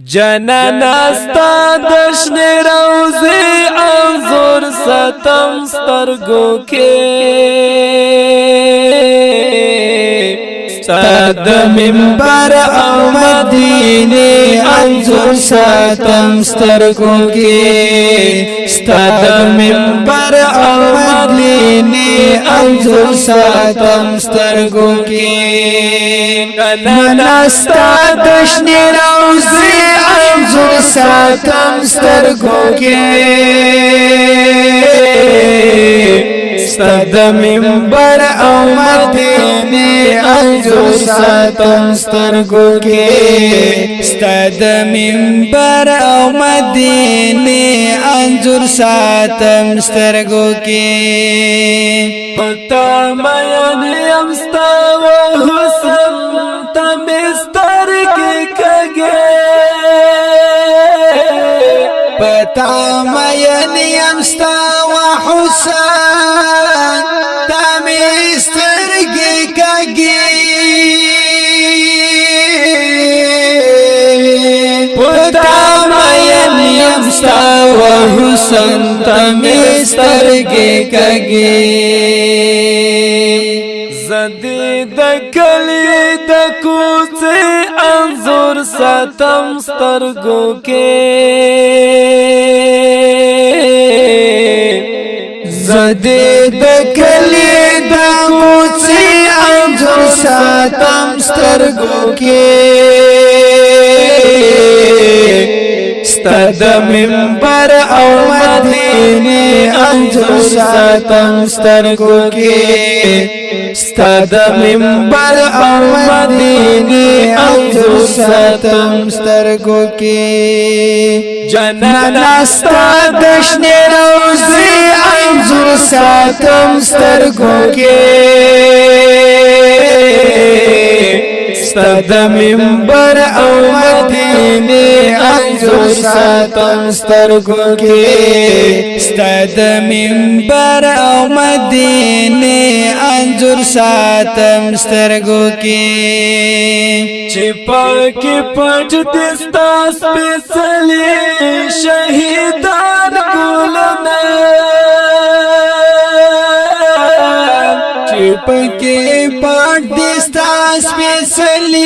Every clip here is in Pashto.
جنانا ستا دشن روزی انظر ستم سترگو کے ستا د منبر او مدینه انظر ستم سترگو کے ستا د منبر او مدینه انظر ستم سترگو کے جنانا ستا دشن روزی انظر ساتم سترگو کے ستد منبر او مدینه انظر ساتم سترگو کے ستد منبر او مدینه انظر ساتم سترگو کے پتا مین یمستا و حسن تمستر کی کگے پتا مین یمستا و حسن تمستر کی کگے پتا مین یمستا و حسن تمستر کی کگے زدی دکلی دکوچے انظر ستم سترگو کے زدی دکلی دکوچے انظر ستم سترگو کے ستد منبر او مدینه انظر ستم سترگو کے ستد منبر او مدینه انظر ستم سترگو کے جنانا ستا دشن روزی انظر ستم سترگو کے ستد منبر او مدینه انظر ستم سترگو کے ستد منبر او مدینه انظر ستم سترگو کے چپا کی پٹ دستا سپیسلی شہیدان گلنا چپا کی پٹ دستا سپیسلی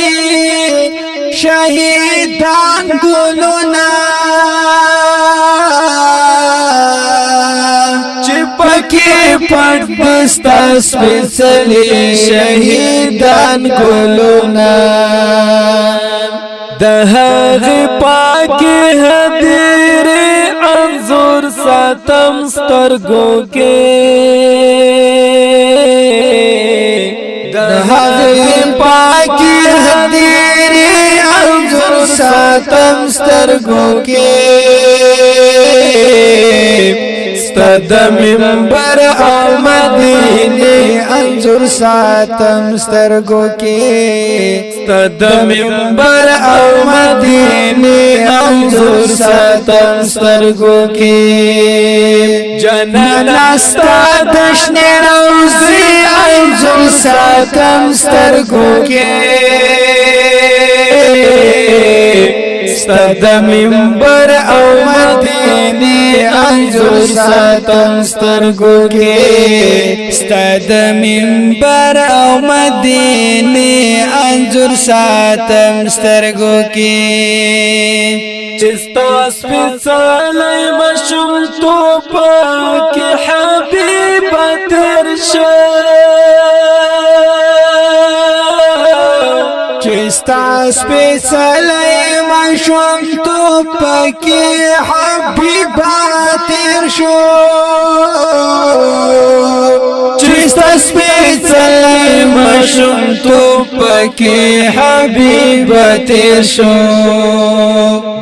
شہیدان گلنا چپکی پٹ دستا سپیسلی شہیدان گلنا دہغ پاکی حدیر انظر ستم سترگو کے دہغ پاکی حدیر انظر ستم سترگو کے ستد منبر او مدینه انظر ستم سترگو کے ستد منبر او مدینه انظر ستم سترگو کے جنانا ستا دشن روزی انظر ستم سترگو کے ستد منبر او مدینه انظر ستم سترگو کے ستد منبر او مدینه انظر ستم سترگو کے چستا سپیڅلی مشم توپا کی حبیب ترشا چستا سپیڅلی مشم توپا کی حبیب ترشا چستا سپیڅلی مشم توپا کی حبیب ترشا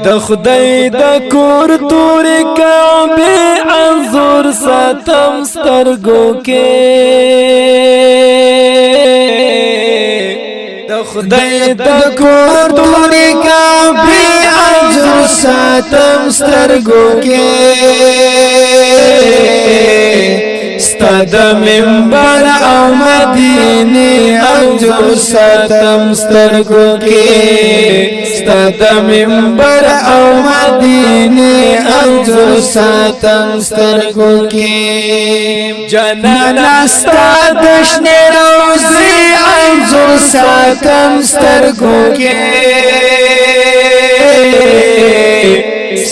د خدای د کور تور کعبه انظر ستم سترگو کے د خدای د کور تور کعبه انظر ستم سترگو کے ستا ستاد منبر او مدینه انجور ساتم سترګو کې ستاد منبر او مدینه انجور ساتم سترګو کې جنانا ستاد شنه روزي انجور ساتم سترګو کې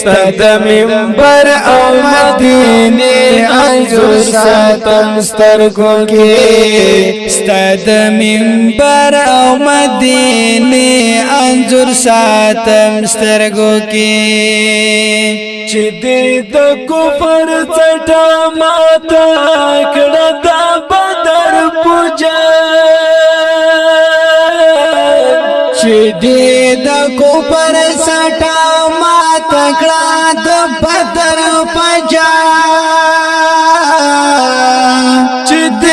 ستاد منبر او مدینه انجور ساتم سترګو کې ستاد منبر او مدینه انجور ساتم سترګو کې چې د کفر څټه ماته کړه د بدر پوجا چې د کفر څټه ماته کړه د بدر پوجا چې د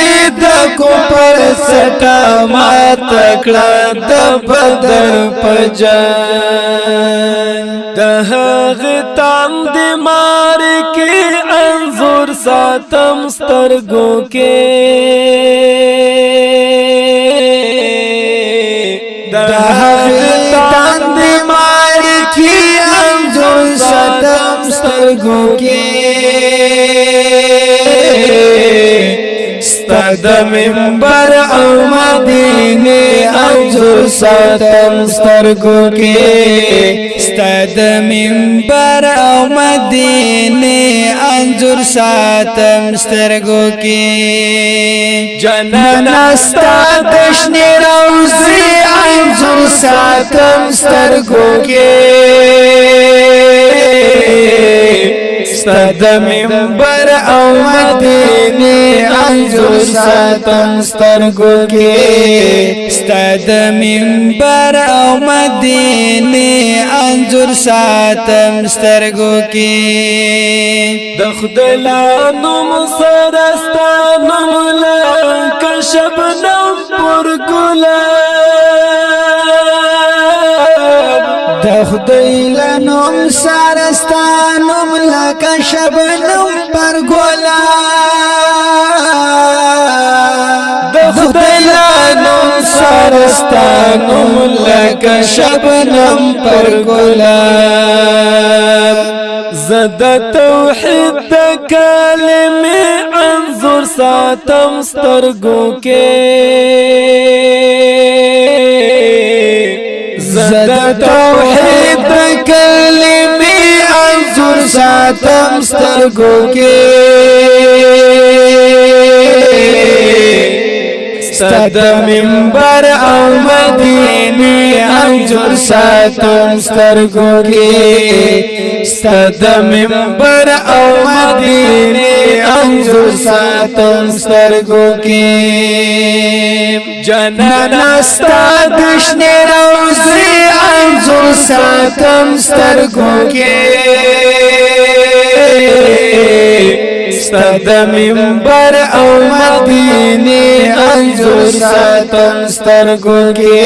کفر څټه ماته کړه د بدر پوجا د هغه تام د مار کې انزور ساتم سترګو کې د هغه تام د مار کې انزور ساتم سترګو کې ستاد منبر او مدینه انجور ساتم سترګو کې ستاد منبر او مدینه انجور ساتم سترګو کې جنانا ستاد شنه روزي انجور ساتم سترګو کې ستاد منبر او مدینه انجور ساتم سترګو کې ستاد منبر او مدینه انجور ساتم سترګو کې د خدلانو مسرستانو لک شبنم پر ګلاب د خدلانو مسرستانو لک شبنم پر ګلاب د خدلانو مسرستانو لک شبنم پر ګلاب زد توحید د کلمې انظر ساتم سترګو کې زد توحید د کلمې انظر ساتم سترګو کې ستاد منبر او مدینه انجور ساتم سترګو کې ستاد منبر او مدینه انجور ساتم سترګو کې جنانا ستاد شنه روزي انجور ساتم سترګو کې ستاد منبر او مدینه انجور ساتم سترګو کې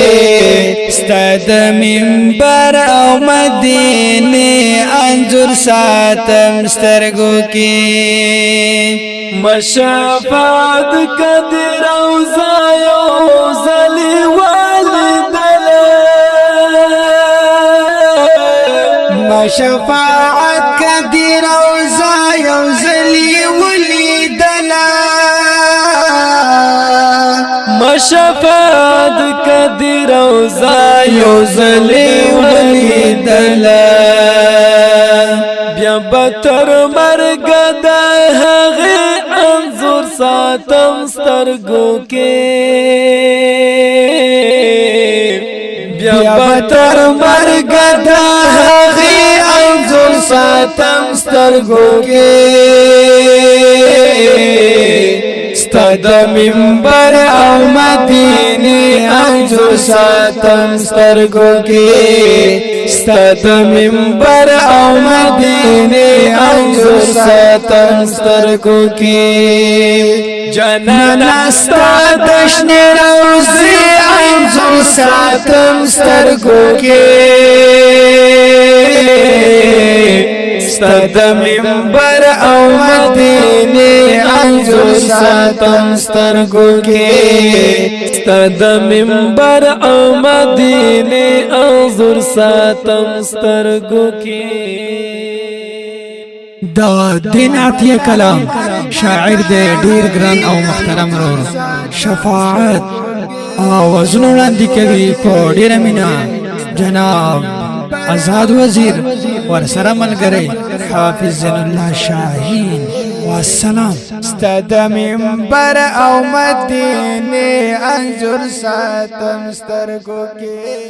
ستاد منبر او مدینه انجور ساتم سترګو کې مشافات کدی روزا یو زلی والدل مشافات کدی روزا یو زلی شفاعت کدی روزا یو زلی ولیدلا بیا بتر مرگ دا هغه انظر ساتم سترګو کې بیا بتر مرگ دا هغه انظر ساتم سترګو کې ستاد منبر او مدینه انجور ساتم سترګو کې ستاد منبر او مدینه انجور ساتم سترګو کې جنانا ستاد شنه روزي انجور ساتم سترګو کې ستد منبر او مدینه انظر ساتم سترګو کې ستد منبر او مدینه انظر ساتم سترګو کې دا دین عطیه کلام شاعر دے ډیر ګران او محترم رور شفاعت آوازونه وړاندې کوي په ډیره مینا جناب آزاد وزیر ورسره ملګری حافظ زین الله شاهین والسلام. ستد منبر او مدینه انظر ساتم سترګو کې